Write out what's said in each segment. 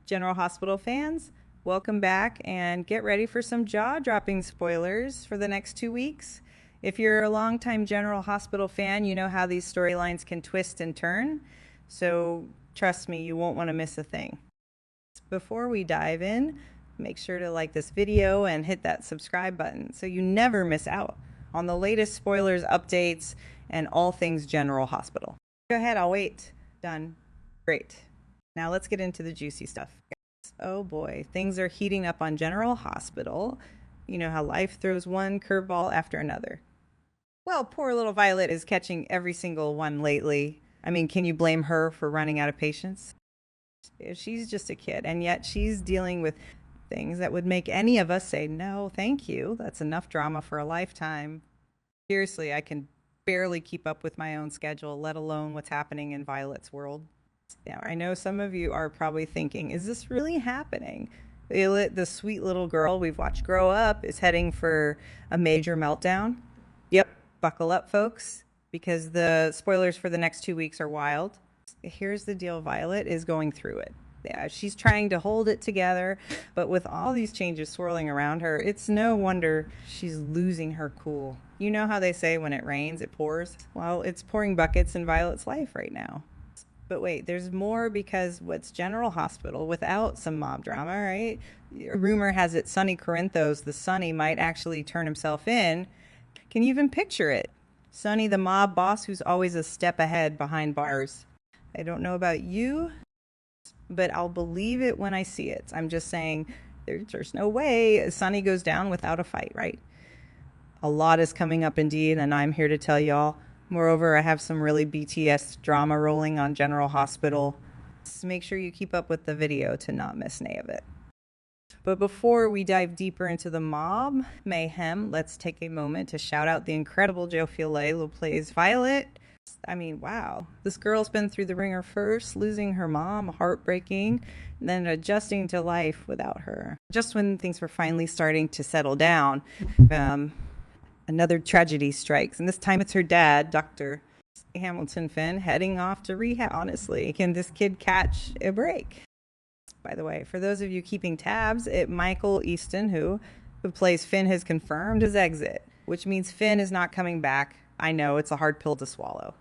General Hospital fans, welcome back and get ready for some jaw-dropping spoilers for the next 2 weeks. If you're a longtime General Hospital fan, you know how these storylines can twist and turn. So trust me, you won't want to miss a thing. Before we dive in, make sure to like this video and hit that subscribe button so you never miss out on the latest spoilers, updates, and all things General Hospital. Go ahead, I'll wait. Done. Great. Now let's get into the juicy stuff. Oh boy, things are heating up on General Hospital. You know how life throws one curveball after another. Well, poor little Violet is catching every single one lately. I mean, can you blame her for running out of patience? She's just a kid, and yet she's dealing with things that would make any of us say, no, thank you. That's enough drama for a lifetime. Seriously, I can barely keep up with my own schedule, let alone what's happening in Violet's world. Now, I know some of you are probably thinking, is this really happening? Violet, the sweet little girl we've watched grow up, is heading for a major meltdown. Yep, buckle up, folks, because the spoilers for the next 2 weeks are wild. Here's the deal. Violet is going through it. Yeah, she's trying to hold it together, but with all these changes swirling around her, it's no wonder she's losing her cool. You know how they say when it rains, it pours? Well, it's pouring buckets in Violet's life right now. But wait, there's more, because what's General Hospital without some mob drama, right? Rumor has it Sonny Corinthos, the Sonny, might actually turn himself in. Can you even picture it? Sonny, the mob boss who's always a step ahead behind bars. I don't know about you, but I'll believe it when I see it. I'm just saying there's no way Sonny goes down without a fight, right? A lot is coming up indeed, and I'm here to tell y'all. Moreover, I have some really BTS drama rolling on General Hospital. So make sure you keep up with the video to not miss any of it. But before we dive deeper into the mob mayhem, let's take a moment to shout out the incredible Jo Filet, who plays Violet. I mean, wow. This girl's been through the ringer first, losing her mom, heartbreaking, then adjusting to life without her. Just when things were finally starting to settle down, another tragedy strikes, and this time it's her dad, Dr. Hamilton Finn, heading off to rehab. Honestly, can this kid catch a break? By the way, for those of you keeping tabs, Michael Easton, who plays Finn, has confirmed his exit, which means Finn is not coming back. I know, it's a hard pill to swallow.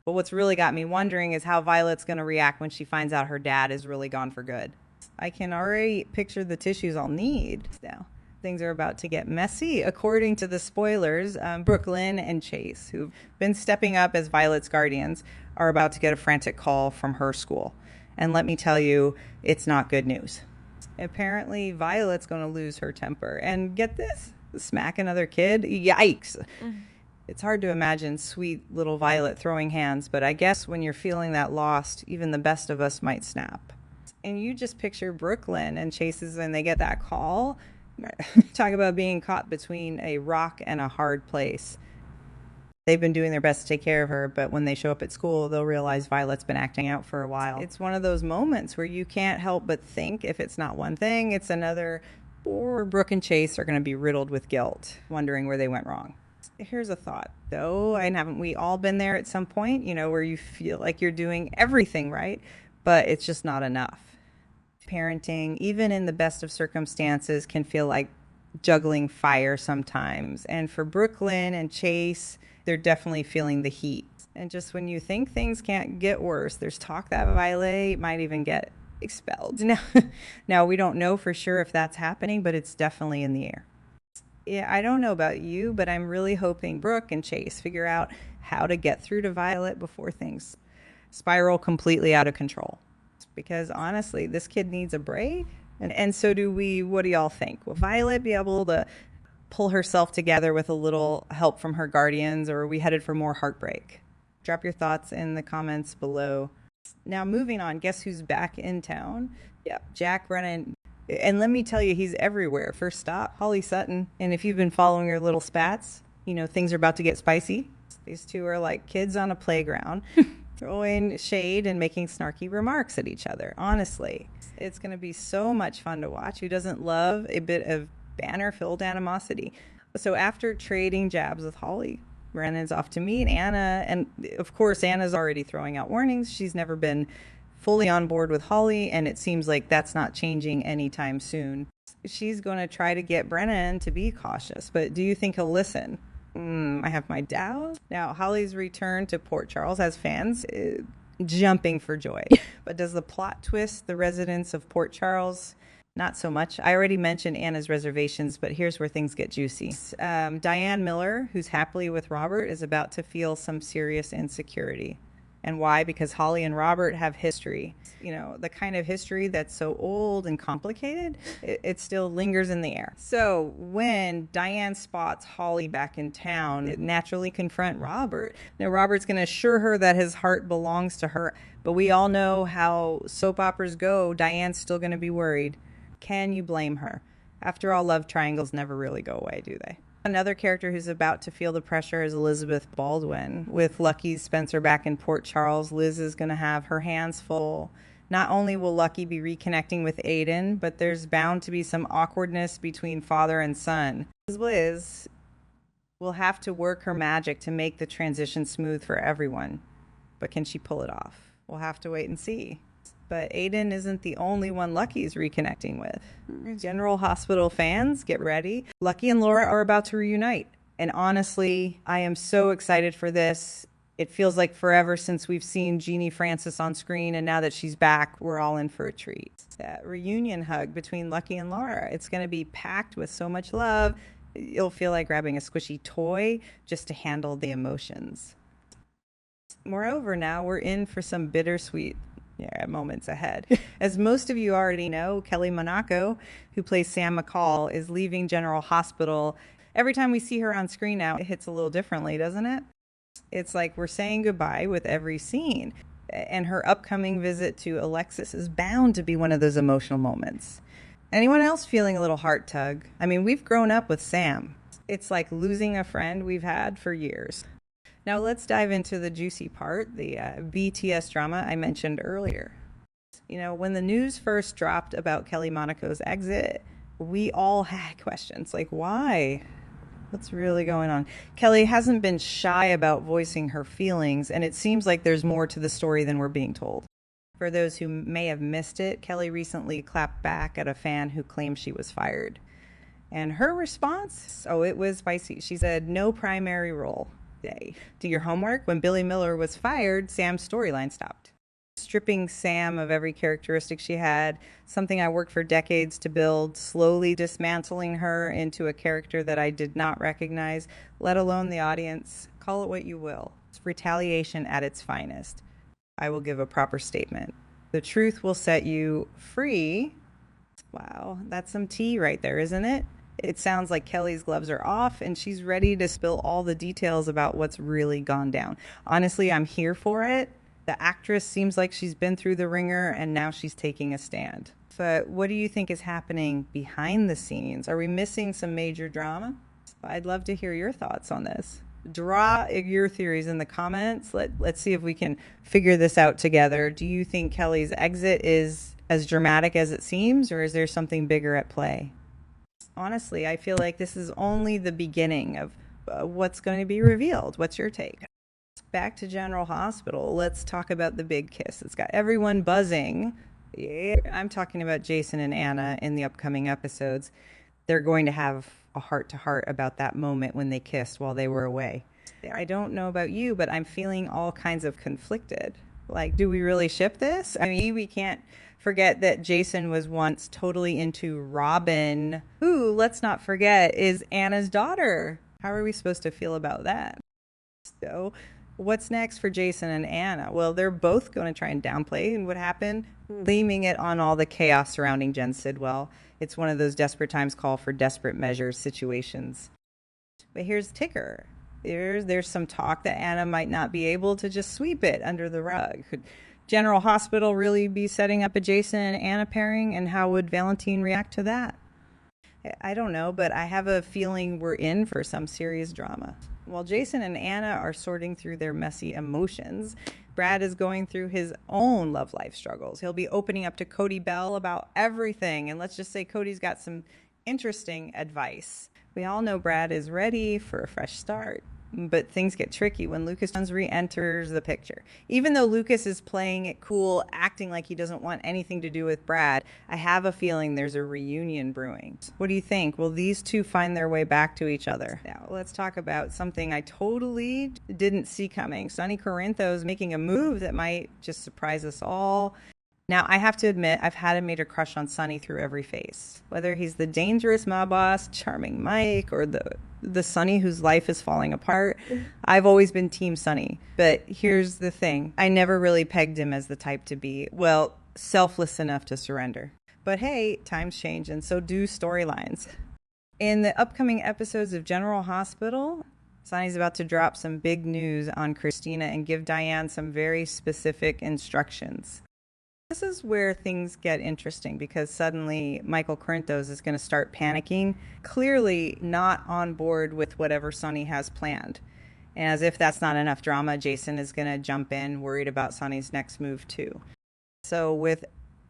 But what's really got me wondering is how Violet's going to react when she finds out her dad is really gone for good. I can already picture the tissues I'll need now. Things are about to get messy. According to the spoilers, Brooklyn and Chase, who've been stepping up as Violet's guardians, are about to get a frantic call from her school. And let me tell you, it's not good news. Apparently, Violet's going to lose her temper. And get this, smack another kid? Yikes. It's hard to imagine sweet little Violet throwing hands, but I guess when you're feeling that lost, even the best of us might snap. And you just picture Brooklyn and Chase's when they get that call. Talk about being caught between a rock and a hard place. They've been doing their best to take care of her, but when they show up at school, they'll realize Violet's been acting out for a while. It's one of those moments where you can't help but think, if it's not one thing, it's another. Or Brooke and Chase are going to be riddled with guilt, wondering where they went wrong. Here's a thought, though, and haven't we all been there at some point, where you feel like you're doing everything right, but it's just not enough. Parenting, even in the best of circumstances, can feel like juggling fire sometimes. And for Brooklyn and Chase, they're definitely feeling the heat. And just when you think things can't get worse, there's talk that Violet might even get expelled. Now, we don't know for sure if that's happening, but it's definitely in the air. Yeah, I don't know about you, but I'm really hoping Brooke and Chase figure out how to get through to Violet before things spiral completely out of control. Because honestly, this kid needs a break, and so do we. What do y'all think? Will Violet be able to pull herself together with a little help from her guardians, or are we headed for more heartbreak? Drop your thoughts in the comments below. Now, moving on, guess who's back in town? Yeah, Jack Brennan. And let me tell you, he's everywhere. First stop, Holly Sutton. And if you've been following your little spats, things are about to get spicy. These two are like kids on a playground. Throwing shade and making snarky remarks at each other. Honestly, it's going to be so much fun to watch. Who doesn't love a bit of banner-filled animosity? So after trading jabs with Holly, Brennan's off to meet Anna. And of course, Anna's already throwing out warnings. She's never been fully on board with Holly, and it seems like that's not changing anytime soon. She's going to try to get Brennan to be cautious, but do you think he'll listen? I have my doubts. Now, Holly's return to Port Charles has fans jumping for joy. But does the plot twist the residents of Port Charles? Not so much. I already mentioned Anna's reservations, but here's where things get juicy. Diane Miller, who's happily with Robert, is about to feel some serious insecurity. And why? Because Holly and Robert have history. You know, the kind of history that's so old and complicated, it still lingers in the air. So when Diane spots Holly back in town, it naturally confront Robert. Now, Robert's going to assure her that his heart belongs to her. But we all know how soap operas go. Diane's still going to be worried. Can you blame her? After all, love triangles never really go away, do they? Another character who's about to feel the pressure is Elizabeth Baldwin. With Lucky Spencer back in Port Charles, Liz is going to have her hands full. Not only will Lucky be reconnecting with Aiden, but there's bound to be some awkwardness between father and son. Liz will have to work her magic to make the transition smooth for everyone. But can she pull it off? We'll have to wait and see. But Aiden isn't the only one Lucky's reconnecting with. General Hospital fans, get ready. Lucky and Laura are about to reunite. And honestly, I am so excited for this. It feels like forever since we've seen Jeannie Francis on screen, and now that she's back, we're all in for a treat. That reunion hug between Lucky and Laura, it's going to be packed with so much love. You'll feel like grabbing a squishy toy just to handle the emotions. Moreover, now we're in for some bittersweet moments ahead. As most of you already know, Kelly Monaco, who plays Sam McCall, is leaving General Hospital. Every time we see her on screen now, it hits a little differently, doesn't it? It's like we're saying goodbye with every scene. And her upcoming visit to Alexis is bound to be one of those emotional moments. Anyone else feeling a little heart tug? I mean, we've grown up with Sam. It's like losing a friend we've had for years. Now let's dive into the juicy part, the BTS drama I mentioned earlier. You know, when the news first dropped about Kelly Monaco's exit, we all had questions like, why? What's really going on? Kelly hasn't been shy about voicing her feelings, and it seems like there's more to the story than we're being told. For those who may have missed it, Kelly recently clapped back at a fan who claimed she was fired. And her response, it was spicy. She said, no primary role. Do your homework. When Billy Miller was fired, Sam's storyline stopped. Stripping Sam of every characteristic she had, something I worked for decades to build, slowly dismantling her into a character that I did not recognize, let alone the audience. Call it what you will. It's retaliation at its finest. I will give a proper statement. The truth will set you free. Wow, that's some tea right there, isn't it? It sounds like Kelly's gloves are off and she's ready to spill all the details about what's really gone down. Honestly, I'm here for it. The actress seems like she's been through the ringer and now she's taking a stand. But what do you think is happening behind the scenes? Are we missing some major drama? I'd love to hear your thoughts on this. Draw your theories in the comments. Let's see if we can figure this out together. Do you think Kelly's exit is as dramatic as it seems, or is there something bigger at play? Honestly, I feel like this is only the beginning of what's going to be revealed. What's your take? Back to General Hospital. Let's talk about the big kiss. It's got everyone buzzing. Yeah, I'm talking about Jason and Anna in the upcoming episodes. They're going to have a heart-to-heart about that moment when they kissed while they were away. I don't know about you, but I'm feeling all kinds of conflicted. Like, do we really ship this? I mean, we can't forget that Jason was once totally into Robin, who, let's not forget, is Anna's daughter. How are we supposed to feel about that? So, what's next for Jason and Anna? Well, they're both going to try and downplay what happened, blaming it on all the chaos surrounding Jen Sidwell. It's one of those desperate times call for desperate measures situations. But here's the ticker. There's some talk that Anna might not be able to just sweep it under the rug. Could General Hospital really be setting up a Jason and Anna pairing, and how would Valentine react to that? I don't know, but I have a feeling we're in for some serious drama. While Jason and Anna are sorting through their messy emotions, Brad is going through his own love life struggles. He'll be opening up to Cody Bell about everything, and let's just say Cody's got some interesting advice. We all know Brad is ready for a fresh start. But things get tricky when Lucas Jones re-enters the picture. Even though Lucas is playing it cool, acting like he doesn't want anything to do with Brad, I have a feeling there's a reunion brewing. What do you think? Will these two find their way back to each other? Now, let's talk about something I totally didn't see coming. Sonny Corinthos making a move that might just surprise us all. Now, I have to admit, I've had a major crush on Sonny through every phase. Whether he's the dangerous mob boss, charming Mike, or the Sonny whose life is falling apart, I've always been Team Sonny. But here's the thing. I never really pegged him as the type to be, well, selfless enough to surrender. But hey, times change, and so do storylines. In the upcoming episodes of General Hospital, Sonny's about to drop some big news on Christina and give Diane some very specific instructions. This is where things get interesting because suddenly Michael Corinthos is going to start panicking, clearly not on board with whatever Sonny has planned. And as if that's not enough drama, Jason is going to jump in, worried about Sonny's next move too. So with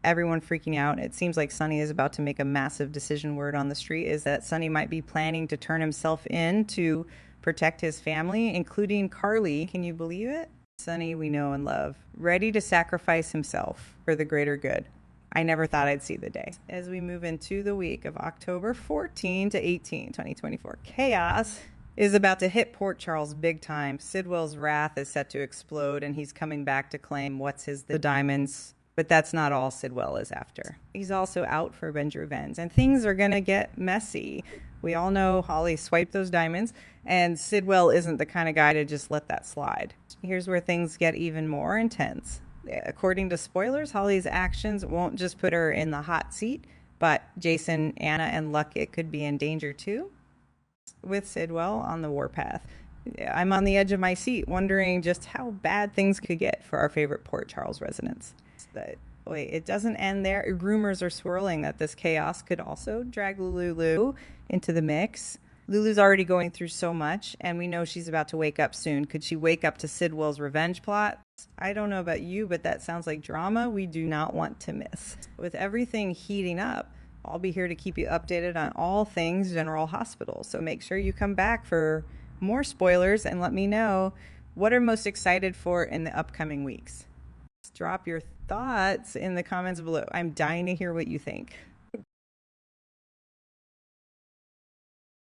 everyone freaking out, it seems like Sonny is about to make a massive decision. Word on the street is that Sonny might be planning to turn himself in to protect his family, including Carly. Can you believe it? Sonny we know and love, ready to sacrifice himself for the greater good. I never thought I'd see the day. As we move into the week of October 14 to 18, 2024, chaos is about to hit Port Charles big time. Sidwell's wrath is set to explode, and he's coming back to claim the diamonds. But that's not all Sidwell is after. He's also out for revenge, and things are going to get messy. We all know Holly swiped those diamonds, and Sidwell isn't the kind of guy to just let that slide. Here's where things get even more intense. According to spoilers, Holly's actions won't just put her in the hot seat, but Jason, Anna, and Luckett could be in danger too, with Sidwell on the warpath. I'm on the edge of my seat, wondering just how bad things could get for our favorite Port Charles residents. Wait, it doesn't end there. Rumors are swirling that this chaos could also drag Lulu into the mix. Lulu's already going through so much, and we know she's about to wake up soon. Could she wake up to Sidwell's revenge plot? I don't know about you, but that sounds like drama we do not want to miss. With everything heating up, I'll be here to keep you updated on all things General Hospital. So make sure you come back for more spoilers and let me know what are most excited for in the upcoming weeks. Drop your thoughts in the comments below. I'm dying to hear what you think.